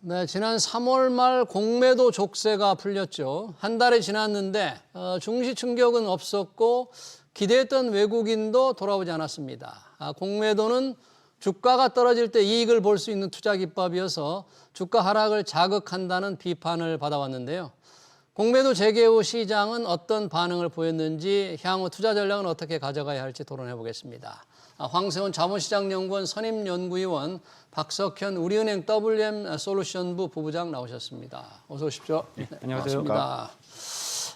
네, 지난 3월 말 공매도 족쇄가 풀렸죠. 한 달이 지났는데 증시 충격은 없었고 기대했던 외국인도 돌아오지 않았습니다. 공매도는 주가가 떨어질 때 이익을 볼 수 있는 투자 기법이어서 주가 하락을 자극한다는 비판을 받아왔는데요. 공매도 재개 후 시장은 어떤 반응을 보였는지 향후 투자 전략은 어떻게 가져가야 할지 토론해 보겠습니다. 황세훈 자본시장연구원 선임연구위원, 박석현 우리은행 WM솔루션부 부부장 나오셨습니다. 어서 오십시오. 네, 안녕하세요. 반갑습니다.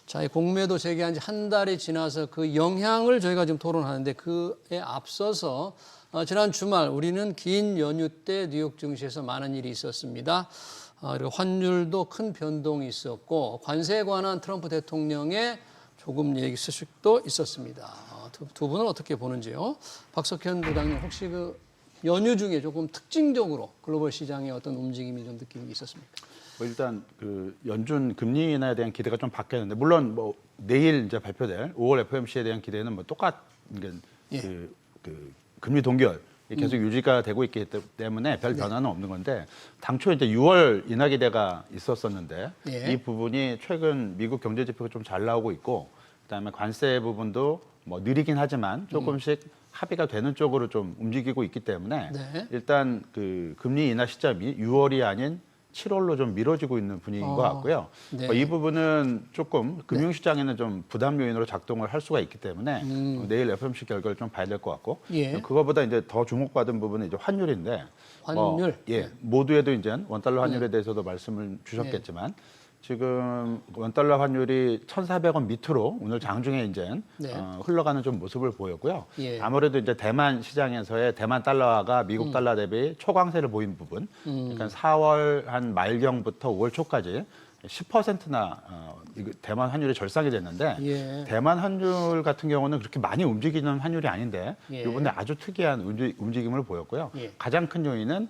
자, 이 공매도 재개한 지 한 달이 지나서 그 영향을 저희가 지금 토론하는데 그에 앞서서 지난 주말 우리는 긴 연휴 때 뉴욕 증시에서 많은 일이 있었습니다. 그리고 환율도 큰 변동이 있었고 관세에 관한 트럼프 대통령의 조금 얘기 소식도 있었습니다. 두 분은 어떻게 보는지요? 박석현 부장님 혹시 그 연휴 중에 조금 특징적으로 글로벌 시장의 어떤 움직임이 좀 느낌이 있었습니까? 뭐 일단 그 연준 금리 인하에 대한 기대가 좀 바뀌었는데 물론 뭐 내일 이제 발표될 5월 FOMC에 대한 기대는 뭐 똑같은 게 예. 그 금리 동결 계속 유지가 되고 있기 때문에 별 변화는 없는 건데 당초 이제 6월 인하 기대가 있었었는데 예. 이 부분이 최근 미국 경제 지표가 좀 잘 나오고 있고 그다음에 관세 부분도 뭐 느리긴 하지만 조금씩 합의가 되는 쪽으로 좀 움직이고 있기 때문에 네. 일단 그 금리 인하 시점이 6월이 아닌 7월로 좀 미뤄지고 있는 분위기인 것 같고요. 네. 이 부분은 조금 금융시장에는 좀 부담 요인으로 작동을 할 수가 있기 때문에 내일 FOMC 결과를 좀 봐야 될 것 같고 예. 그거보다 이제 더 주목받은 부분은 이제 환율인데 환율? 모두에도 이제 원달러 환율에 대해서도 말씀을 주셨겠지만 지금 원달러 환율이 1,400원 밑으로 오늘 장중에 이제 네. 흘러가는 좀 모습을 보였고요. 예. 아무래도 이제 대만 시장에서의 대만 달러화가 미국 달러 대비 초강세를 보인 부분, 그러니까 4월 한 말경부터 5월 초까지 10%나 대만 환율이 절상이 됐는데 예. 대만 환율 같은 경우는 그렇게 많이 움직이는 환율이 아닌데 예. 이번에 아주 특이한 움직임을 보였고요. 예. 가장 가장 큰 요인은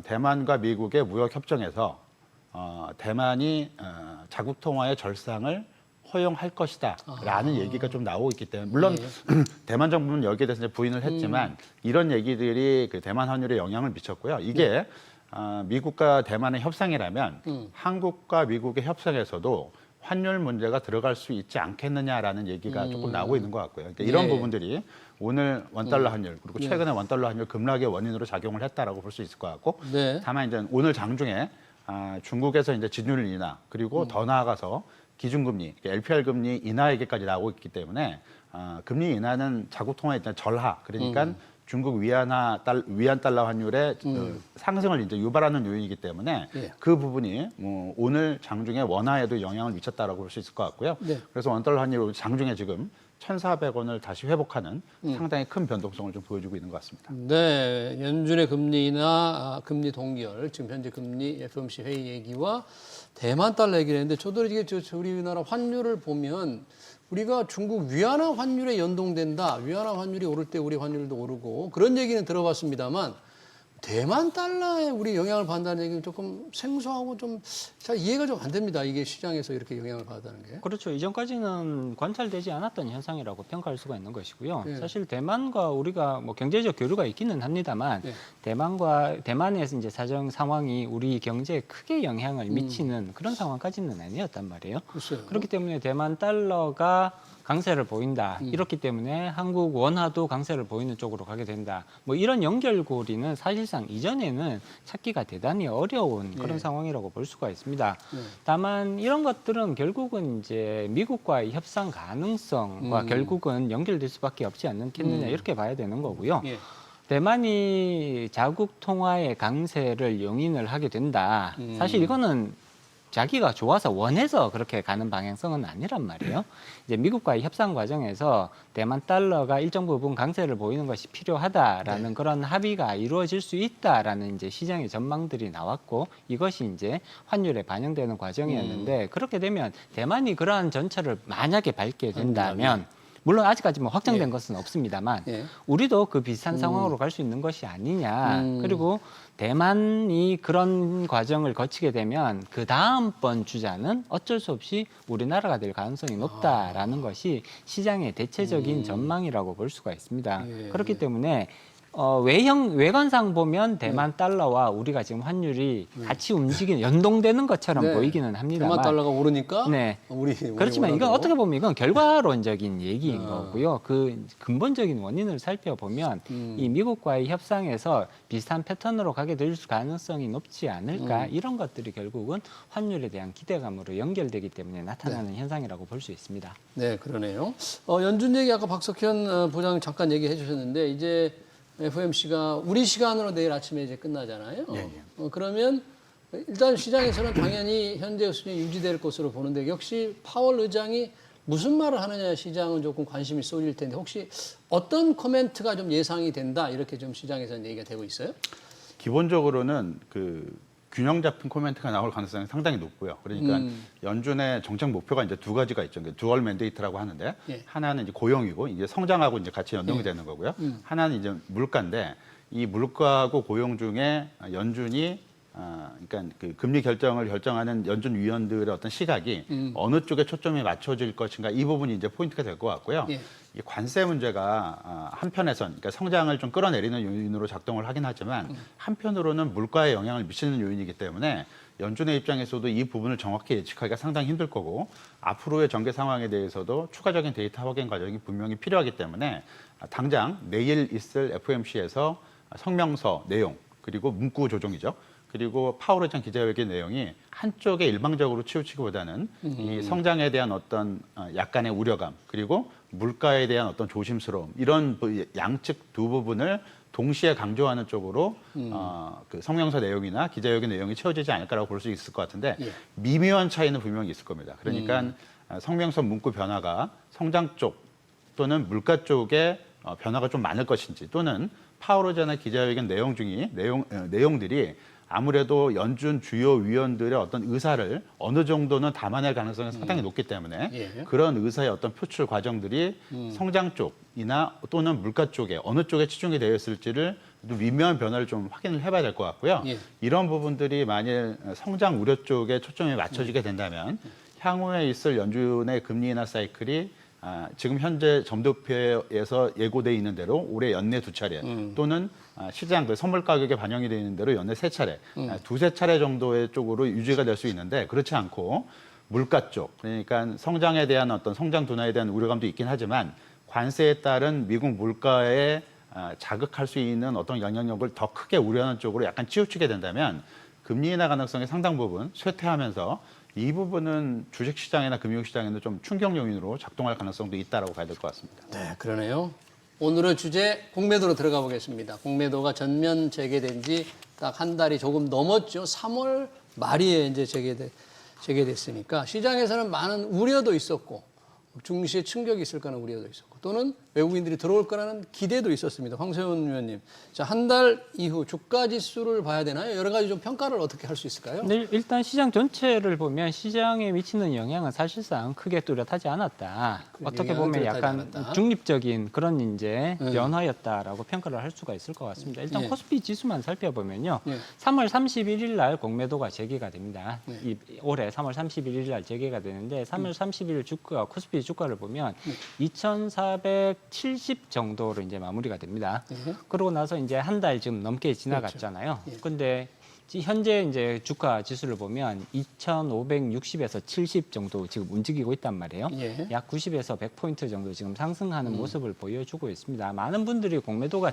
대만과 미국의 무역 협정에서 대만이 자국 통화의 절상을 허용할 것이다라는 얘기가 좀 나오고 있기 때문에 물론 대만 정부는 여기에 대해서 이제 부인을 했지만 이런 얘기들이 그 대만 환율에 영향을 미쳤고요. 이게 미국과 대만의 협상이라면 한국과 미국의 협상에서도 환율 문제가 들어갈 수 있지 않겠느냐라는 얘기가 조금 나오고 있는 것 같고요. 그러니까 이런 부분들이 오늘 원달러 환율 그리고 최근에 원달러 환율 급락의 원인으로 작용을 했다라고 볼 수 있을 것 같고 네. 다만 이제 오늘 장중에 중국에서 이제 지준율 인하 그리고 더 나아가서 기준금리, LPR 금리 인하 얘기까지 나오고 있기 때문에 금리 인하는 자국 통화에 일단 절하 그러니까 중국 위안 달러 환율의 상승을 이제 유발하는 요인이기 때문에 예. 그 부분이 뭐 오늘 장중에 원화에도 영향을 미쳤다라고 볼 수 있을 것 같고요. 네. 그래서 원달러 환율 장중에 지금 1,400원을 다시 회복하는 상당히 큰 변동성을 좀 보여주고 있는 것 같습니다. 네, 연준의 금리 인하, 금리 동결, 지금 현재 금리 FOMC 회의 얘기와 대만 달러 얘기를 했는데 저도 이게 우리나라 환율을 보면 우리가 중국 위안화 환율에 연동된다. 위안화 환율이 오를 때 우리 환율도 오르고 그런 얘기는 들어봤습니다만 대만 달러에 우리 영향을 받는다는 얘기는 조금 생소하고 좀 잘 이해가 좀 안 됩니다. 이게 시장에서 이렇게 영향을 받는다는 게. 그렇죠. 이전까지는 관찰되지 않았던 현상이라고 평가할 수가 있는 것이고요. 네. 사실 대만과 우리가 뭐 경제적 교류가 있기는 합니다만 네. 대만에서 이제 사정 상황이 우리 경제에 크게 영향을 미치는 그런 상황까지는 아니었단 말이에요. 글쎄요. 그렇기 때문에 대만 달러가 강세를 보인다. 이렇기 때문에 한국 원화도 강세를 보이는 쪽으로 가게 된다. 뭐 이런 연결고리는 사실상 이전에는 찾기가 대단히 어려운 그런 상황이라고 볼 수가 있습니다. 다만 이런 것들은 결국은 이제 미국과의 협상 가능성과 결국은 연결될 수밖에 없지 않겠느냐 이렇게 봐야 되는 거고요. 예. 대만이 자국 통화의 강세를 용인을 하게 된다. 사실 이거는 자기가 좋아서 원해서 그렇게 가는 방향성은 아니란 말이에요. 이제 미국과의 협상 과정에서 대만 달러가 일정 부분 강세를 보이는 것이 필요하다라는 그런 합의가 이루어질 수 있다라는 이제 시장의 전망들이 나왔고 이것이 이제 환율에 반영되는 과정이었는데 그렇게 되면 대만이 그러한 전철을 만약에 밟게 된다면 물론 아직까지 뭐 확정된 것은 없습니다만 우리도 그 비슷한 상황으로 갈 수 있는 것이 아니냐. 그리고 대만이 그런 과정을 거치게 되면 그 다음번 주자는 어쩔 수 없이 우리나라가 될 가능성이 높다라는 것이 시장의 대체적인 전망이라고 볼 수가 있습니다. 그렇기 때문에 외관상 보면 대만 달러와 우리가 지금 환율이 같이 움직이는 연동되는 것처럼 네. 보이기는 합니다만 대만 달러가 오르니까 네. 우리 그렇지만 이건 올라가고. 어떻게 보면 이건 결과론적인 얘기인 거고요. 그 근본적인 원인을 살펴보면 이 미국과의 협상에서 비슷한 패턴으로 가게 될 가능성이 높지 않을까 이런 것들이 결국은 환율에 대한 기대감으로 연결되기 때문에 나타나는 현상이라고 볼 수 있습니다. 네, 그러네요. 연준 얘기 아까 박석현 부장 잠깐 얘기해 주셨는데 이제 FOMC가 우리 시간으로 내일 아침에 이제 끝나잖아요. 그러면 일단 시장에서는 당연히 현재 수준이 유지될 것으로 보는데 역시 파월 의장이 무슨 말을 하느냐에 시장은 조금 관심이 쏠릴 텐데 혹시 어떤 코멘트가 좀 예상이 된다 이렇게 좀 시장에서는 얘기가 되고 있어요? 기본적으로는 그 균형 잡힌 코멘트가 나올 가능성이 상당히 높고요. 그러니까 연준의 정책 목표가 이제 두 가지가 있죠. 두얼 맨데이트라고 하는데 예. 하나는 이제 고용이고 이제 성장하고 이제 같이 연동이 되는 거고요. 하나는 이제 물가인데 이 물가하고 고용 중에 연준이 그러니까 그 금리 결정을 결정하는 연준 위원들의 어떤 시각이 어느 쪽에 초점이 맞춰질 것인가 이 부분이 이제 포인트가 될 것 같고요. 예. 이 관세 문제가 한편에선 그러니까 성장을 좀 끌어내리는 요인으로 작동을 하긴 하지만 한편으로는 물가에 영향을 미치는 요인이기 때문에 연준의 입장에서도 이 부분을 정확히 예측하기가 상당히 힘들 거고 앞으로의 전개 상황에 대해서도 추가적인 데이터 확인 과정이 분명히 필요하기 때문에 당장 내일 있을 FOMC에서 성명서 내용 그리고 문구 조정이죠. 그리고 파월 의장 기자회견 내용이 한쪽에 일방적으로 치우치기보다는 이 성장에 대한 어떤 약간의 우려감 그리고 물가에 대한 어떤 조심스러움 이런 양측 두 부분을 동시에 강조하는 쪽으로 그 성명서 내용이나 기자회견 내용이 채워지지 않을까라고 볼 수 있을 것 같은데 예. 미묘한 차이는 분명히 있을 겁니다. 그러니까 성명서 문구 변화가 성장 쪽 또는 물가 쪽에 변화가 좀 많을 것인지 또는 파월 의장의 기자회견 내용 중에 내용들이 아무래도 연준 주요 위원들의 어떤 의사를 어느 정도는 담아낼 가능성이 상당히 높기 때문에 예. 그런 의사의 어떤 표출 과정들이 성장 쪽이나 또는 물가 쪽에 어느 쪽에 치중이 되어 있을지를 좀 미묘한 변화를 좀 확인을 해봐야 될 것 같고요. 예. 이런 부분들이 만일 성장 우려 쪽에 초점이 맞춰지게 된다면 향후에 있을 연준의 금리 인하 사이클이 지금 현재 점도표에서 예고돼 있는 대로 올해 연내 2차례 또는 시장 그 선물 가격에 반영이 되어 있는 대로 연내 3차례, 두세 차례 정도의 쪽으로 유지가 될 수 있는데 그렇지 않고 물가 쪽, 그러니까 성장에 대한 어떤 성장 둔화에 대한 우려감도 있긴 하지만 관세에 따른 미국 물가에 자극할 수 있는 어떤 영향력을 더 크게 우려하는 쪽으로 약간 치우치게 된다면 금리 인하 가능성이 상당 부분 쇠퇴하면서 이 부분은 주식시장이나 금융시장에는 좀 충격 요인으로 작동할 가능성도 있다라고 봐야 될 것 같습니다. 네, 그러네요. 오늘의 주제 공매도로 들어가 보겠습니다. 공매도가 전면 재개된 지 딱 한 달이 조금 넘었죠. 3월 말에 이제 재개됐으니까 시장에서는 많은 우려도 있었고 증시에 충격이 있을 거라는 우려도 있었고 또는 외국인들이 들어올 거라는 기대도 있었습니다. 황세훈 위원님, 자, 한 달 이후 주가 지수를 봐야 되나요? 여러 가지 좀 평가를 어떻게 할 수 있을까요? 근데 일단 시장 전체를 보면 시장에 미치는 영향은 사실상 크게 뚜렷하지 않았다. 어떻게 영향은 보면 뚜렷하지 약간 않았다. 중립적인 그런 이제 변화였다라고 평가를 할 수가 있을 것 같습니다. 일단 예. 코스피 지수만 살펴보면요. 예. 3월 31일 날 공매도가 재개가 됩니다. 네. 올해 3월 31일 날 재개가 되는데 3월 31일 주가 코스피 주가를 보면 2,470 정도로 이제 마무리가 됩니다. 예. 그러고 나서 이제 한 달 좀 넘게 지나갔잖아요. 그렇죠. 예. 근데 현재 이제 주가 지수를 보면 2,560에서 70 정도 지금 움직이고 있단 말이에요. 예. 약 90에서 100포인트 정도 지금 상승하는 모습을 보여주고 있습니다. 많은 분들이 공매도가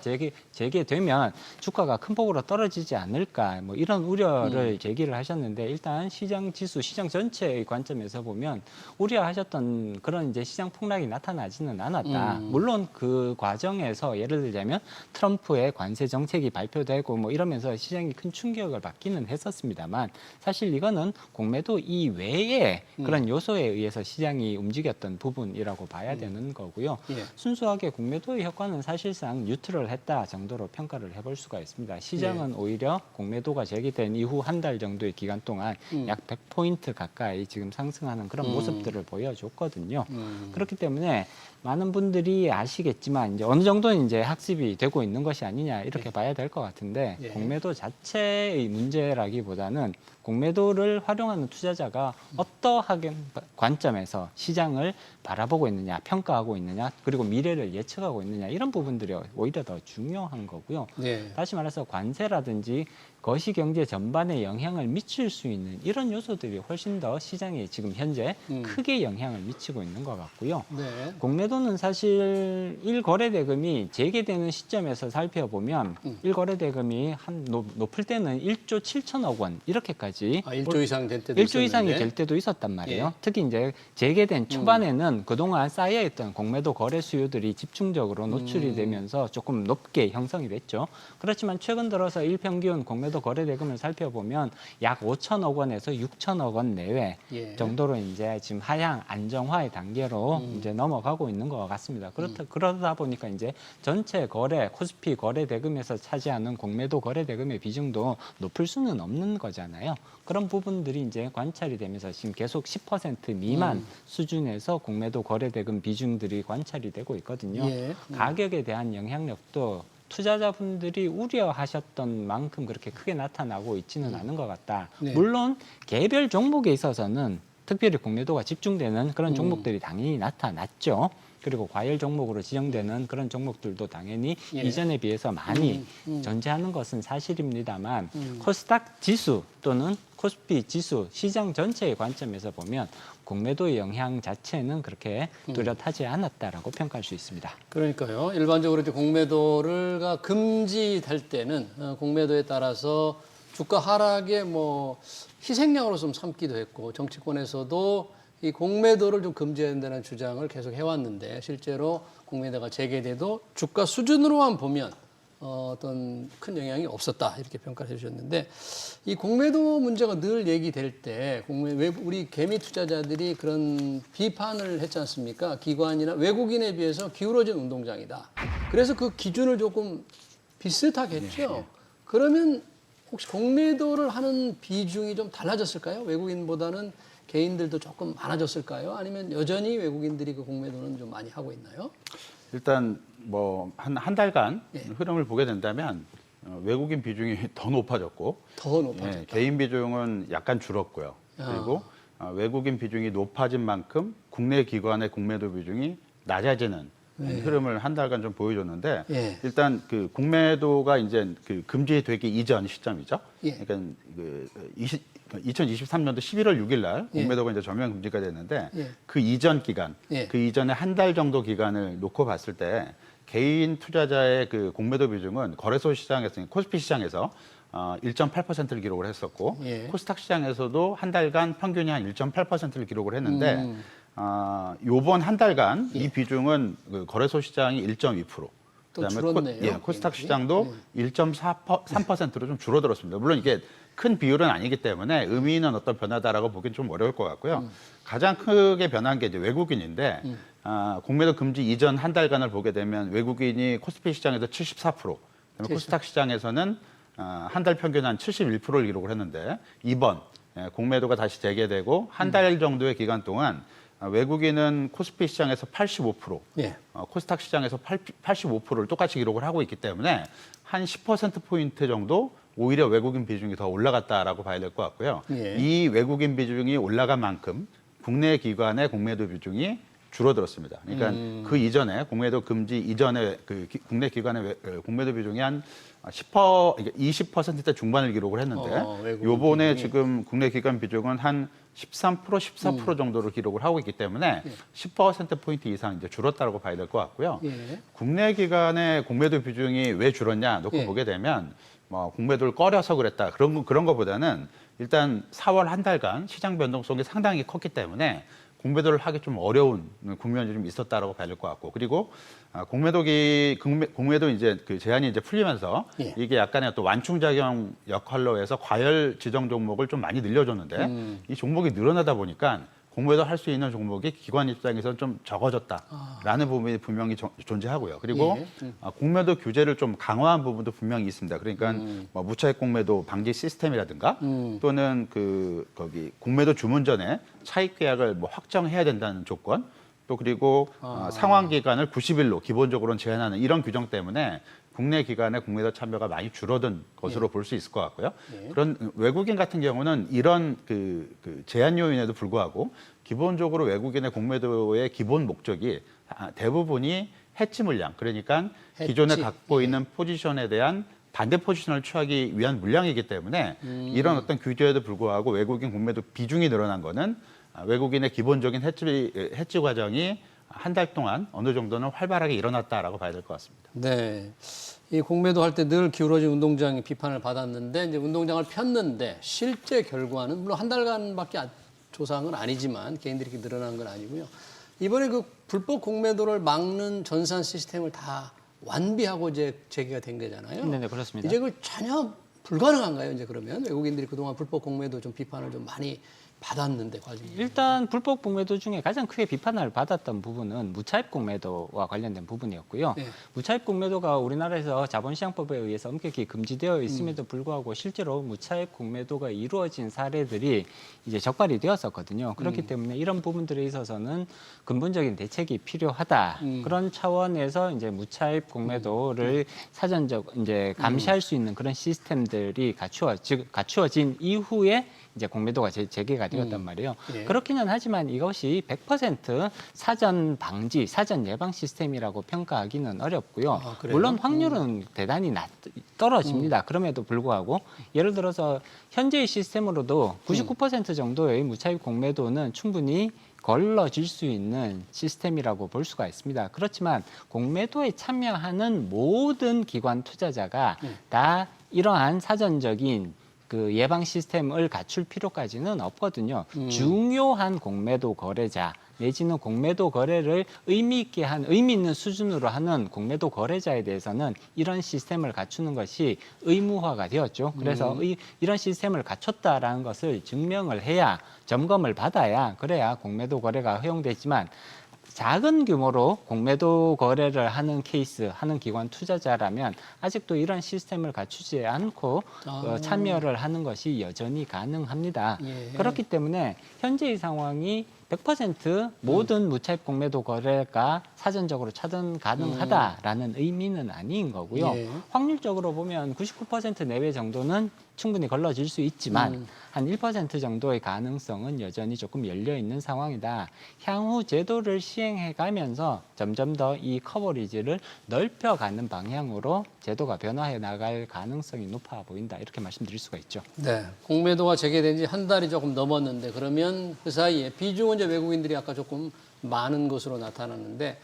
재개되면 주가가 큰 폭으로 떨어지지 않을까 뭐 이런 우려를 제기를 하셨는데 일단 시장 지수, 시장 전체의 관점에서 보면 우려하셨던 그런 이제 시장 폭락이 나타나지는 않았다. 물론 그 과정에서 예를 들자면 트럼프의 관세 정책이 발표되고 뭐 이러면서 시장이 큰 충격을 받기는 했었습니다만 사실 이거는 공매도 이외에 그런 요소에 의해서 시장이 움직였던 부분이라고 봐야 되는 거고요. 예. 순수하게 공매도의 효과는 사실상 뉴트럴했다 정도로 평가를 해볼 수가 있습니다. 시장은 오히려 공매도가 제기된 이후 한 달 정도의 기간 동안 약 100포인트 가까이 지금 상승하는 그런 모습들을 보여줬거든요. 그렇기 때문에 많은 분들이 아시겠지만 이제 어느 정도는 이제 학습이 되고 있는 것이 아니냐 이렇게 봐야 될 것 같은데 예. 공매도 자체의 문제라기보다는 공매도를 활용하는 투자자가 어떠하게 관점에서 시장을 바라보고 있느냐, 평가하고 있느냐, 그리고 미래를 예측하고 있느냐 이런 부분들이 오히려 더 중요한 거고요. 네. 다시 말해서 관세라든지 거시경제 전반에 영향을 미칠 수 있는 이런 요소들이 훨씬 더 시장에 지금 현재 크게 영향을 미치고 있는 것 같고요. 네. 공매도는 사실 1거래대금이 재개되는 시점에서 살펴보면 1거래대금이 한 높을 때는 1조 7천억 원 이렇게까지 1조 이상 된 때도 1조 이상이 있었는데. 될 때도 있었단 말이에요. 예. 특히 이제 재개된 초반에는 그동안 쌓여있던 공매도 거래 수요들이 집중적으로 노출이 되면서 조금 높게 형성이 됐죠. 그렇지만 최근 들어서 일평균 공매도 거래 대금을 살펴보면 약 5천억 원에서 6천억 원 내외 예. 정도로 이제 지금 하향 안정화의 단계로 이제 넘어가고 있는 것 같습니다. 그러다 보니까 이제 전체 거래 코스피 거래 대금에서 차지하는 공매도 거래 대금의 비중도 높을 수는 없는 거잖아요. 그런 부분들이 이제 관찰이 되면서 지금 계속 10% 미만 수준에서 공매도 거래 대금 비중들이 관찰이 되고 있거든요. 예. 가격에 대한 영향력도 투자자분들이 우려하셨던 만큼 그렇게 크게 나타나고 있지는 않은 것 같다. 네. 물론 개별 종목에 있어서는 특별히 공매도가 집중되는 그런 종목들이 당연히 나타났죠. 그리고 과열 종목으로 지정되는 그런 종목들도 당연히 예. 이전에 비해서 많이 존재하는 것은 사실입니다만 코스닥 지수 또는 코스피 지수 시장 전체의 관점에서 보면 공매도의 영향 자체는 그렇게 뚜렷하지 않았다라고 평가할 수 있습니다. 그러니까요. 일반적으로 이제 공매도가 금지될 때는 공매도에 따라서 주가 하락의 뭐 희생양으로 좀 삼기도 했고 정치권에서도 이 공매도를 좀 금지해야 된다는 주장을 계속 해왔는데 실제로 공매도가 재개돼도 주가 수준으로만 보면 어떤 큰 영향이 없었다 이렇게 평가를 해주셨는데 이 공매도 문제가 늘 얘기될 때 우리 개미 투자자들이 그런 비판을 했지 않습니까? 기관이나 외국인에 비해서 기울어진 운동장이다. 그래서 그 기준을 조금 비슷하겠죠. 그러면 혹시 공매도를 하는 비중이 좀 달라졌을까요? 외국인보다는 개인들도 조금 많아졌을까요? 아니면 여전히 외국인들이 그 공매도는 좀 많이 하고 있나요? 일단 뭐 한 달간 예. 흐름을 보게 된다면 외국인 비중이 더 높아졌고 더 높아졌다. 개인 비중은 약간 줄었고요. 그리고 외국인 비중이 높아진 만큼 국내 기관의 공매도 비중이 낮아지는 흐름을 한 달간 좀 보여줬는데 예. 일단 그 공매도가 이제 그 금지되기 이전 시점이죠. 예. 그러니까 그 2023년도 11월 6일 날 공매도가 이제 전면 금지가 됐는데 예. 그 이전 기간, 예. 그 이전에 한 달 정도 기간을 놓고 봤을 때 개인 투자자의 그 공매도 비중은 거래소 시장에서 코스피 시장에서 1.8%를 기록을 했었고 예. 코스닥 시장에서도 한 달간 평균이 한 1.8%를 기록을 했는데 요번 한 달간 이 비중은 그 거래소 시장이 1.2%. 또 줄었네요. 코스닥 시장도 1.3%로 좀 줄어들었습니다. 물론 이게 큰 비율은 아니기 때문에 의미 있는 어떤 변화다라고 보기는 좀 어려울 것 같고요. 가장 크게 변한 게 이제 외국인인데 공매도 금지 이전 한 달간을 보게 되면 외국인이 코스피 시장에서 74%, 그다음에 코스닥 시장에서는 한 달 평균 한 71%를 기록을 했는데 이번 공매도가 다시 재개되고 한 달 정도의 기간 동안 외국인은 코스피 시장에서 85%, 예. 코스닥 시장에서 85%를 똑같이 기록을 하고 있기 때문에 한 10%포인트 정도 오히려 외국인 비중이 더 올라갔다라고 봐야 될 것 같고요. 예. 이 외국인 비중이 올라간 만큼 국내 기관의 공매도 비중이 줄어들었습니다. 그러니까 그 이전에 공매도 금지 이전에 그 국내 기관의 공매도 비중이 한 20%대 중반을 기록을 했는데 요번에 지금 국내 기관 비중은 한 13%, 14% 정도를 기록을 하고 있기 때문에 10%포인트 이상 이제 줄었다고 봐야 될 것 같고요. 예. 국내 기관의 공매도 비중이 왜 줄었냐 놓고 예. 보게 되면 뭐 공매도를 꺼려서 그랬다 그런 거보다는 일단 4월 한 달간 시장 변동성이 상당히 컸기 때문에 공매도를 하기 좀 어려운 국면이 좀 있었다라고 봐야 될 것 같고 그리고 공매도 이제 그 제한이 이제 풀리면서 예. 이게 약간의 또 완충작용 역할로 해서 과열 지정 종목을 좀 많이 늘려줬는데 이 종목이 늘어나다 보니까 공매도 할 수 있는 종목이 기관 입장에서는 좀 적어졌다라는 부분이 분명히 존재하고요. 그리고 예. 공매도 규제를 좀 강화한 부분도 분명히 있습니다. 그러니까 뭐 무차익 공매도 방지 시스템이라든가 또는 거기 공매도 주문 전에 차익 계약을 뭐 확정해야 된다는 조건 또 그리고 상환 기간을 90일로 기본적으로는 제한하는 이런 규정 때문에 국내 기관의 공매도 참여가 많이 줄어든 것으로 볼 수 있을 것 같고요. 예. 그런 외국인 같은 경우는 이런 그 제한 요인에도 불구하고 기본적으로 외국인의 공매도의 기본 목적이 대부분이 해치 물량, 그러니까 기존에 해치. 갖고 있는 포지션에 대한 반대 포지션을 취하기 위한 물량이기 때문에 이런 어떤 규제에도 불구하고 외국인 공매도 비중이 늘어난 거는 외국인의 기본적인 해치 과정이 한 달 동안 어느 정도는 활발하게 일어났다라고 봐야 될 것 같습니다. 네. 이 공매도 할 때 늘 기울어진 운동장이 비판을 받았는데 이제 운동장을 폈는데 실제 결과는 물론 한 달간밖에 조사한 건 아니지만 개인들이 이렇게 늘어난 건 아니고요. 이번에 그 불법 공매도를 막는 전산 시스템을 다 완비하고 이제 제기가 된 거잖아요. 네, 그렇습니다. 이제 그 전혀 불가능한가요? 이제 그러면 외국인들이 그동안 불법 공매도 좀 비판을 좀 많이 받았는데 과정이. 일단 불법 공매도 중에 가장 크게 비판을 받았던 부분은 무차입 공매도와 관련된 부분이었고요. 네. 무차입 공매도가 우리나라에서 자본시장법에 의해서 엄격히 금지되어 있음에도 불구하고 실제로 무차입 공매도가 이루어진 사례들이 이제 적발이 되었었거든요. 그렇기 때문에 이런 부분들에 있어서는 근본적인 대책이 필요하다. 그런 차원에서 이제 무차입 공매도를 사전적 이제 감시할 수 있는 그런 시스템들이 갖추어진 이후에 이제 공매도가 재개가 되었단 말이에요. 예. 그렇기는 하지만 이것이 100% 사전 방지, 사전 예방 시스템이라고 평가하기는 어렵고요. 아, 그래요? 물론 확률은 대단히 떨어집니다. 그럼에도 불구하고 예를 들어서 현재의 시스템으로도 99% 정도의 무차입 공매도는 충분히 걸러질 수 있는 시스템이라고 볼 수가 있습니다. 그렇지만 공매도에 참여하는 모든 기관 투자자가 다 이러한 사전적인 그 예방 시스템을 갖출 필요까지는 없거든요. 중요한 공매도 거래자 내지는 공매도 거래를 의미 있는 수준으로 하는 공매도 거래자에 대해서는 이런 시스템을 갖추는 것이 의무화가 되었죠. 그래서 이런 시스템을 갖췄다라는 것을 증명을 해야 점검을 받아야 그래야 공매도 거래가 허용되지만 작은 규모로 공매도 거래를 하는 케이스, 하는 기관 투자자라면 아직도 이런 시스템을 갖추지 않고 참여를 하는 것이 여전히 가능합니다. 예. 그렇기 때문에 현재의 상황이 100% 모든 무차입 공매도 거래가 사전적으로 차단 가능하다라는 의미는 아닌 거고요. 예. 확률적으로 보면 99% 내외 정도는 충분히 걸러질 수 있지만 한 1% 정도의 가능성은 여전히 조금 열려 있는 상황이다. 향후 제도를 시행해 가면서 점점 더 이 커버리지를 넓혀가는 방향으로 제도가 변화해 나갈 가능성이 높아 보인다. 이렇게 말씀드릴 수가 있죠. 네. 공매도가 재개된 지 한 달이 조금 넘었는데 그러면 그 사이에 비중은 이제 외국인들이 아까 조금 많은 것으로 나타났는데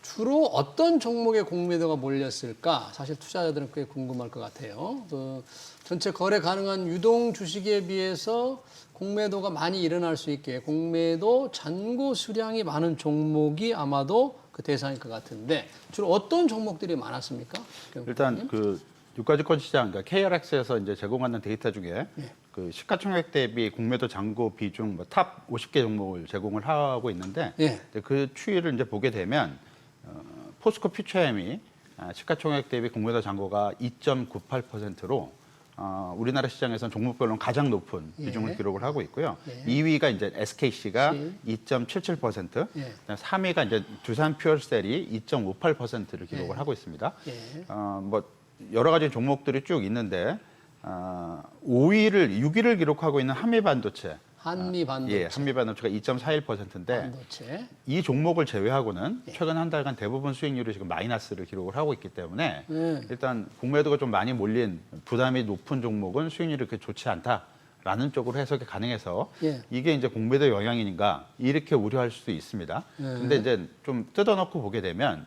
주로 어떤 종목에 공매도가 몰렸을까? 사실 투자자들은 꽤 궁금할 것 같아요. 그 전체 거래 가능한 유동 주식에 비해서 공매도가 많이 일어날 수 있게 공매도 잔고 수량이 많은 종목이 아마도 그 대상일 것 같은데 주로 어떤 종목들이 많았습니까? 일단 그 유가증권 시장, 그러니까 KRX에서 이제 제공하는 데이터 중에 그 시가총액 대비 공매도 잔고 비중 탑 50개 종목을 제공을 하고 있는데 예. 그 추이를 이제 보게 되면 포스코 퓨처엠이 시가총액 대비 공매도 잔고가 2.98%로 우리나라 시장에서는 종목별로는 가장 높은 비중을 예. 기록을 하고 있고요. 예. 2위가 이제 SKC가 시. 2.77%, 예. 3위가 이제 두산 퓨얼셀이 2.58%를 기록을 예. 하고 있습니다. 예. 뭐 여러 가지 종목들이 쭉 있는데 6위를 기록하고 있는 한미반도체. 한미반도체. 예, 한미반도체가 2.41%인데 반도체. 이 종목을 제외하고는 최근 한 달간 대부분 수익률이 지금 마이너스를 기록을 하고 있기 때문에 일단 공매도가 좀 많이 몰린 부담이 높은 종목은 수익률이 그렇게 좋지 않다라는 쪽으로 해석이 가능해서 예. 이게 이제 공매도 영향인가 이렇게 우려할 수도 있습니다. 근데 이제 좀 뜯어놓고 보게 되면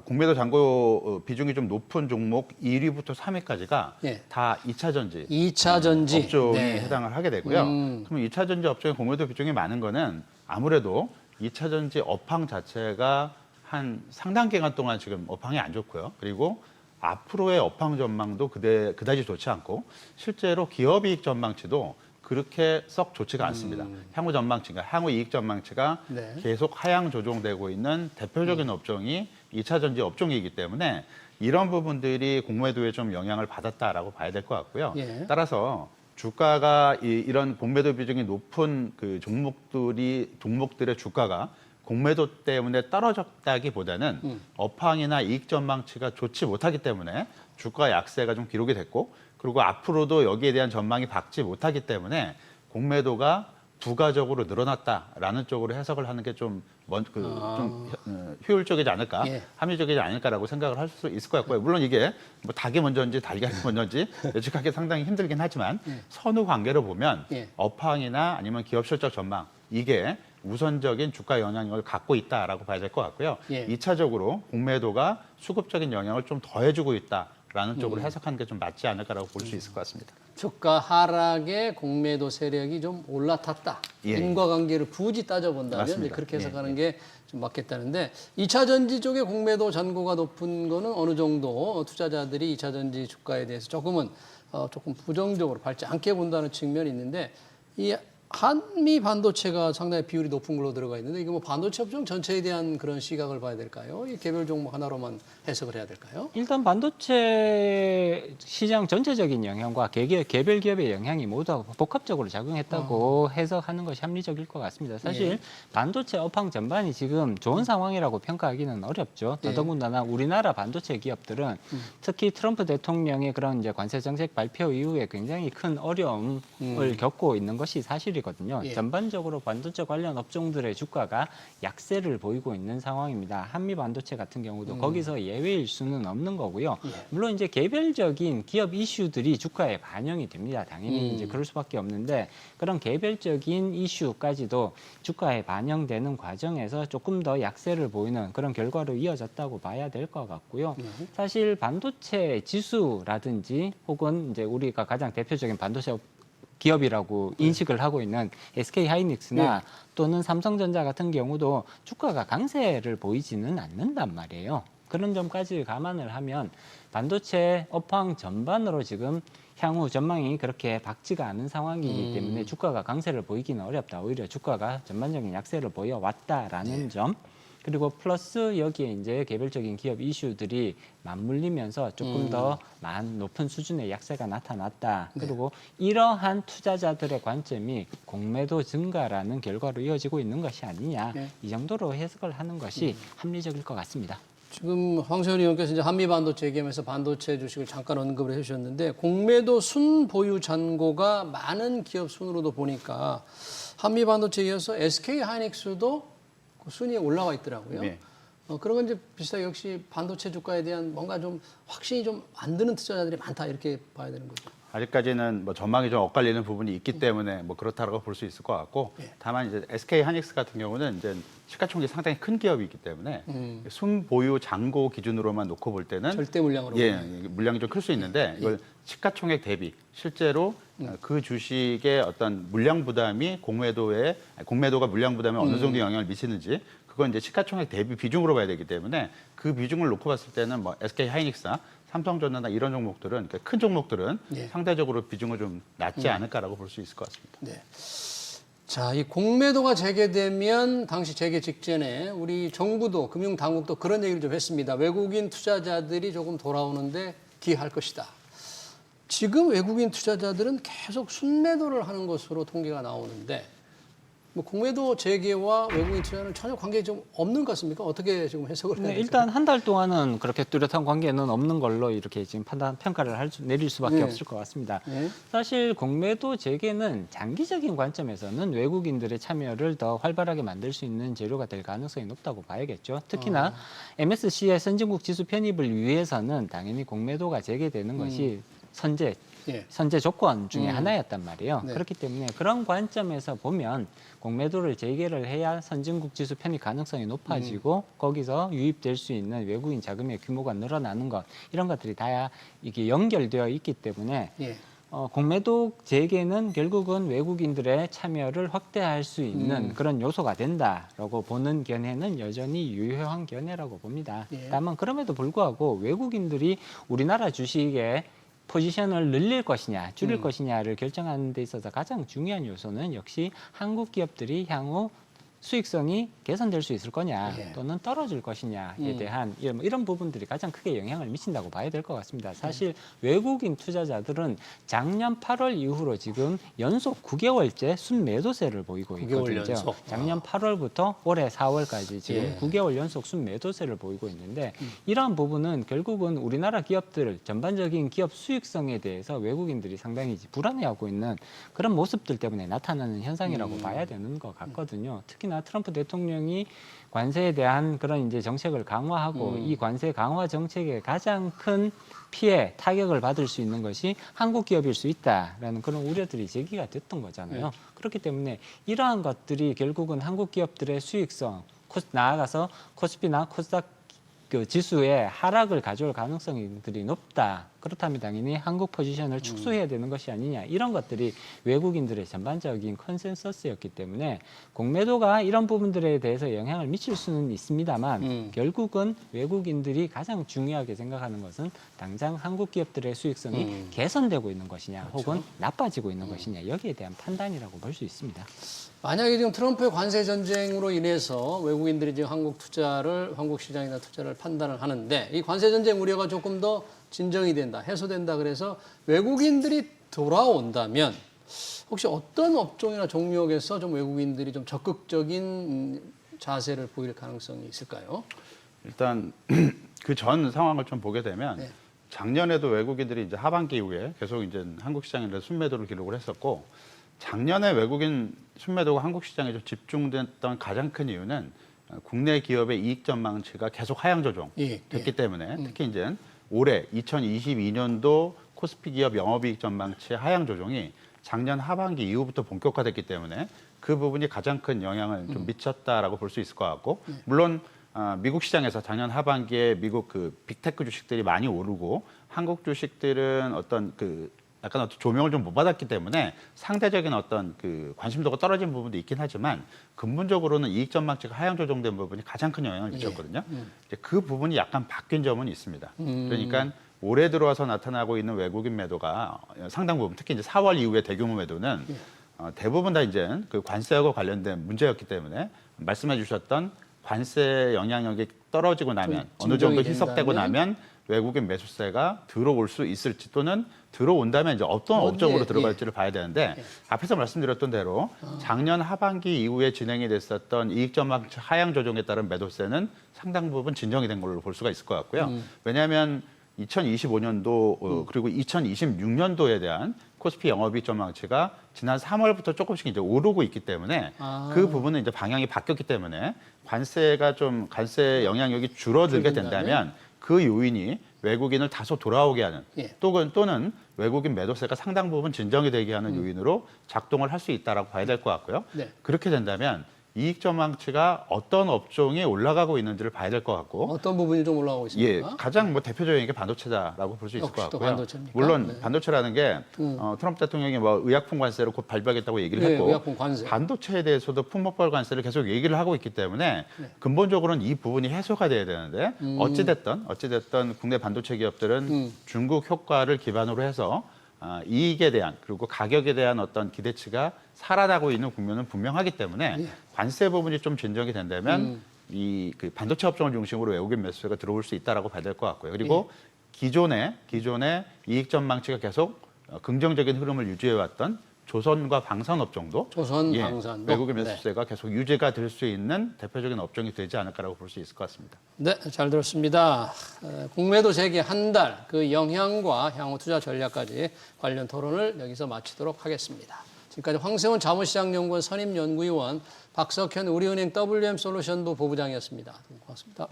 공매도 잔고 비중이 좀 높은 종목 1위부터 3위까지가 예. 다 2차 전지 2차 전지 업종이 네. 해당을 하게 되고요. 그럼 2차 전지 업종의 공매도 비중이 많은 거는 아무래도 2차 전지 업황 자체가 한 상당 기간 동안 지금 업황이 안 좋고요. 그리고 앞으로의 업황 전망도 그다지 좋지 않고 실제로 기업이익 전망치도 그렇게 썩 좋지가 않습니다. 향후 전망치가 향후 이익 전망치가 네. 계속 하향 조정되고 있는 대표적인 업종이 2차 전지 업종이기 때문에 이런 부분들이 공매도에 좀 영향을 받았다라고 봐야 될 것 같고요. 예. 따라서 주가가 이런 공매도 비중이 높은 그 종목들의 주가가 공매도 때문에 떨어졌다기보다는 업황이나 이익 전망치가 좋지 못하기 때문에 주가 약세가 좀 기록이 됐고, 그리고 앞으로도 여기에 대한 전망이 밝지 못하기 때문에 공매도가 부가적으로 늘어났다라는 쪽으로 해석을 하는 게 좀 효율적이지 않을까, 예. 합리적이지 않을까라고 생각을 할 수 있을 것 같고요. 물론 이게 뭐 닭이 먼저인지 달걀이 먼저인지 예측하기 상당히 힘들긴 하지만 선후 관계를 보면 예. 업황이나 아니면 기업 실적 전망, 이게 우선적인 주가 영향력을 갖고 있다라고 봐야 될 것 같고요. 예. 2차적으로 공매도가 수급적인 영향을 좀 더해주고 있다라는 쪽으로 해석하는 게 좀 맞지 않을까라고 볼 수 있을 것 같습니다. 주가 하락에 공매도 세력이 좀 올라탔다. 예. 인과관계를 굳이 따져본다면 이제 맞습니다. 그렇게 예, 해석하는 게 좀 맞겠다는데 2차 전지 쪽에 공매도 잔고가 높은 거는 어느 정도 투자자들이 2차 전지 주가에 대해서 조금 부정적으로 밟지 않게 본다는 측면이 있는데 이 한미 반도체가 상당히 비율이 높은 걸로 들어가 있는데 이거 뭐 반도체 업종 전체에 대한 그런 시각을 봐야 될까요? 이 개별 종목 하나로만 해석을 해야 될까요? 일단 반도체 시장 전체적인 영향과 개별 기업의 영향이 모두 복합적으로 작용했다고 해석하는 것이 합리적일 것 같습니다. 사실 예. 반도체 업황 전반이 지금 좋은 상황이라고 평가하기는 어렵죠. 예. 더더군다나 우리나라 반도체 기업들은 특히 트럼프 대통령의 그런 이제 관세 정책 발표 이후에 굉장히 큰 어려움을 겪고 있는 것이 사실이거든요. 예. 전반적으로 반도체 관련 업종들의 주가가 약세를 보이고 있는 상황입니다. 한미 반도체 같은 경우도 거기서 예외일 수는 없는 거고요. 예. 물론 이제 개별적인 기업 이슈들이 주가에 반영이 됩니다. 당연히 이제 그럴 수밖에 없는데 그런 개별적인 이슈까지도 주가에 반영되는 과정에서 조금 더 약세를 보이는 그런 결과로 이어졌다고 봐야 될 것 같고요. 사실 반도체 지수라든지 혹은 이제 우리가 가장 대표적인 반도체 기업이라고 인식을 하고 있는 SK 하이닉스나 또는 삼성전자 같은 경우도 주가가 강세를 보이지는 않는단 말이에요. 그런 점까지 감안을 하면 반도체 업황 전반으로 지금 향후 전망이 그렇게 밝지가 않은 상황이기 때문에 주가가 강세를 보이기는 어렵다. 오히려 주가가 전반적인 약세를 보여왔다라는 점. 그리고 플러스 여기에 이제 개별적인 기업 이슈들이 맞물리면서 조금 더 높은 수준의 약세가 나타났다. 그리고 이러한 투자자들의 관점이 공매도 증가라는 결과로 이어지고 있는 것이 아니냐. 이 정도로 해석을 하는 것이 합리적일 것 같습니다. 지금 황세현 의원께서 이제 한미 반도체 얘기하면서 반도체 주식을 잠깐 언급을 해주셨는데 공매도 순보유 잔고가 많은 기업 순으로도 보니까 한미 반도체에 이어서 SK 하이닉스도 그 순위에 올라와 있더라고요. 네. 그런 건 이제 비슷하게 역시 반도체 주가에 대한 뭔가 좀 확신이 좀 안 드는 투자자들이 많다 이렇게 봐야 되는 거죠. 아직까지는 뭐 전망이 좀 엇갈리는 부분이 있기 때문에 뭐 그렇다고 볼 수 있을 것 같고, 다만 이제 SK 하이닉스 같은 경우는 이제 시가총액이 상당히 큰 기업이기 때문에 순보유 잔고 기준으로만 놓고 볼 때는 절대 물량으로. 물량이 좀 클 수 있는데 이걸 시가총액 대비 실제로 그 주식의 어떤 물량 부담이 공매도가 물량 부담에 어느 정도 영향을 미치는지 그건 이제 시가총액 대비 비중으로 봐야 되기 때문에 그 비중을 놓고 봤을 때는 뭐 SK 하이닉스나 삼성전자나 이런 종목들은 그러니까 큰 종목들은 상대적으로 비중을 좀 낮지 않을까라고 볼 수 있을 것 같습니다. 네. 자, 이 공매도가 재개되면 당시 재개 직전에 우리 정부도 금융당국도 그런 얘기를 좀 했습니다. 외국인 투자자들이 조금 돌아오는데 기할 것이다. 지금 외국인 투자자들은 계속 순매도를 하는 것으로 통계가 나오는데 뭐 공매도 재개와 외국인 투자는 전혀 관계 좀 없는 것 같습니까? 어떻게 지금 해석을 해야 될까요? 일단 한 달 동안은 그렇게 뚜렷한 관계는 없는 걸로 이렇게 지금 평가를 내릴 수밖에 없을 것 같습니다. 사실 공매도 재개는 장기적인 관점에서는 외국인들의 참여를 더 활발하게 만들 수 있는 재료가 될 가능성이 높다고 봐야겠죠. 특히나 MSCI 선진국 지수 편입을 위해서는 당연히 공매도가 재개되는 것이 선제 조건 중에 하나였단 말이에요. 네. 그렇기 때문에 그런 관점에서 보면 공매도를 재개를 해야 선진국 지수 편입 가능성이 높아지고 거기서 유입될 수 있는 외국인 자금의 규모가 늘어나는 것 이런 것들이 다 이게 연결되어 있기 때문에 공매도 재개는 결국은 외국인들의 참여를 확대할 수 있는 그런 요소가 된다라고 보는 견해는 여전히 유효한 견해라고 봅니다. 다만 그럼에도 불구하고 외국인들이 우리나라 주식에 포지션을 늘릴 것이냐 줄일 것이냐를 결정하는 데 있어서 가장 중요한 요소는 역시 한국 기업들이 향후 수익성이 개선될 수 있을 거냐 예. 또는 떨어질 것이냐에 대한 이런 부분들이 가장 크게 영향을 미친다고 봐야 될 것 같습니다. 사실 외국인 투자자들은 작년 8월 이후로 지금 연속 9개월째 순매도세를 보이고 9개월 있거든요. 연속. 작년 8월부터 올해 4월까지 지금 예. 9개월 연속 순매도세를 보이고 있는데 이러한 부분은 결국은 우리나라 기업들 전반적인 기업 수익성에 대해서 외국인들이 상당히 불안해하고 있는 그런 모습들 때문에 나타나는 현상이라고 봐야 되는 것 같거든요. 특히나 트럼프 대통령이 관세에 대한 그런 이제 정책을 강화하고 이 관세 강화 정책의 가장 큰 피해, 타격을 받을 수 있는 것이 한국 기업일 수 있다라는 그런 우려들이 제기가 됐던 거잖아요. 그렇기 때문에 이러한 것들이 결국은 한국 기업들의 수익성, 나아가서 코스피나 코스닥 그 지수의 하락을 가져올 가능성들이 높다. 그렇다면 당연히 한국 포지션을 축소해야 되는 것이 아니냐. 이런 것들이 외국인들의 전반적인 컨센서스였기 때문에 공매도가 이런 부분들에 대해서 영향을 미칠 수는 있습니다만 결국은 외국인들이 가장 중요하게 생각하는 것은 당장 한국 기업들의 수익성이 개선되고 있는 것이냐 혹은 나빠지고 있는 것이냐 여기에 대한 판단이라고 볼 수 있습니다. 만약에 지금 트럼프의 관세 전쟁으로 인해서 외국인들이 지금 한국 시장이나 투자를 판단을 하는데 이 관세 전쟁 우려가 조금 더 진정이 된다, 해소된다 그래서 외국인들이 돌아온다면 혹시 어떤 업종이나 종목에서 좀 외국인들이 좀 적극적인 자세를 보일 가능성이 있을까요? 일단 그 전 상황을 좀 보게 되면 네. 작년에도 외국인들이 이제 하반기 이후에 계속 이제 한국 시장에 순매도를 기록을 했었고 작년에 외국인 순매도가 한국 시장에 좀 집중됐던 가장 큰 이유는 국내 기업의 이익 전망치가 계속 하향 조정됐기 때문에 특히 이제 올해 2022년도 코스피 기업 영업이익 전망치 하향 조정이 작년 하반기 이후부터 본격화됐기 때문에 그 부분이 가장 큰 영향을 좀 미쳤다라고 볼 수 있을 것 같고 물론 미국 시장에서 작년 하반기에 미국 그 빅테크 주식들이 많이 오르고 한국 주식들은 어떤 그 약간 어떤 조명을 좀 못 받았기 때문에 상대적인 어떤 그 관심도가 떨어진 부분도 있긴 하지만 근본적으로는 이익 전망치가 하향 조정된 부분이 가장 큰 영향을 미쳤거든요. 이제 그 부분이 약간 바뀐 점은 있습니다. 그러니까 올해 들어와서 나타나고 있는 외국인 매도가 상당 부분 특히 이제 4월 이후의 대규모 매도는 대부분 다 이제 그 관세하고 관련된 문제였기 때문에 말씀해 주셨던 관세 영향력이 떨어지고 나면 어느 정도 희석되고 나면 외국인 매수세가 들어올 수 있을지 또는 들어온다면 이제 어떤 업종으로 들어갈지를 봐야 되는데 앞에서 말씀드렸던 대로 작년 하반기 이후에 진행이 됐었던 이익 전망치 하향 조정에 따른 매도세는 상당 부분 진정이 된 걸로 볼 수가 있을 것 같고요. 왜냐하면 2025년도 그리고 2026년도에 대한 코스피 영업이익 전망치가 지난 3월부터 조금씩 이제 오르고 있기 때문에 그 부분은 이제 방향이 바뀌었기 때문에 관세 영향력이 줄어들게 된다면 그 요인이 외국인을 다소 돌아오게 하는 또는 외국인 매도세가 상당 부분 진정이 되게 하는 요인으로 작동을 할 수 있다라고 봐야 될 것 같고요. 그렇게 된다면 이익 전망치가 어떤 업종이 올라가고 있는지를 봐야 될 것 같고 어떤 부분이 좀 올라가고 있습니까? 가장 뭐 대표적인 게 반도체다라고 볼 수 있을 것 역시 또 같고요. 반도체입니까? 물론 반도체라는 게 트럼프 대통령이 뭐 의약품 관세를 곧 발표하겠다고 얘기를 했고 의약품 관세. 반도체에 대해서도 품목별 관세를 계속 얘기를 하고 있기 때문에 근본적으로는 이 부분이 해소가 돼야 되는데 어찌됐든 국내 반도체 기업들은 중국 효과를 기반으로 해서 이익에 대한 그리고 가격에 대한 어떤 기대치가 살아나고 있는 국면은 분명하기 때문에 관세 부분이 좀 진정이 된다면 이 그 반도체 업종을 중심으로 외국인 매수세가 들어올 수 있다라고 봐야 될 것 같고요. 그리고 기존의 이익 전망치가 계속 긍정적인 흐름을 유지해왔던 조선과 방산 업종도 방산도 외국인 매수세가 계속 유지가 될 수 있는 대표적인 업종이 되지 않을까라고 볼 수 있을 것 같습니다. 네, 잘 들었습니다. 공매도 재개 한 달 그 영향과 향후 투자 전략까지 관련 토론을 여기서 마치도록 하겠습니다. 지금까지 황세훈 자본시장연구원 선임연구위원 박석현 우리은행 WM솔루션부 부부장이었습니다. 고맙습니다.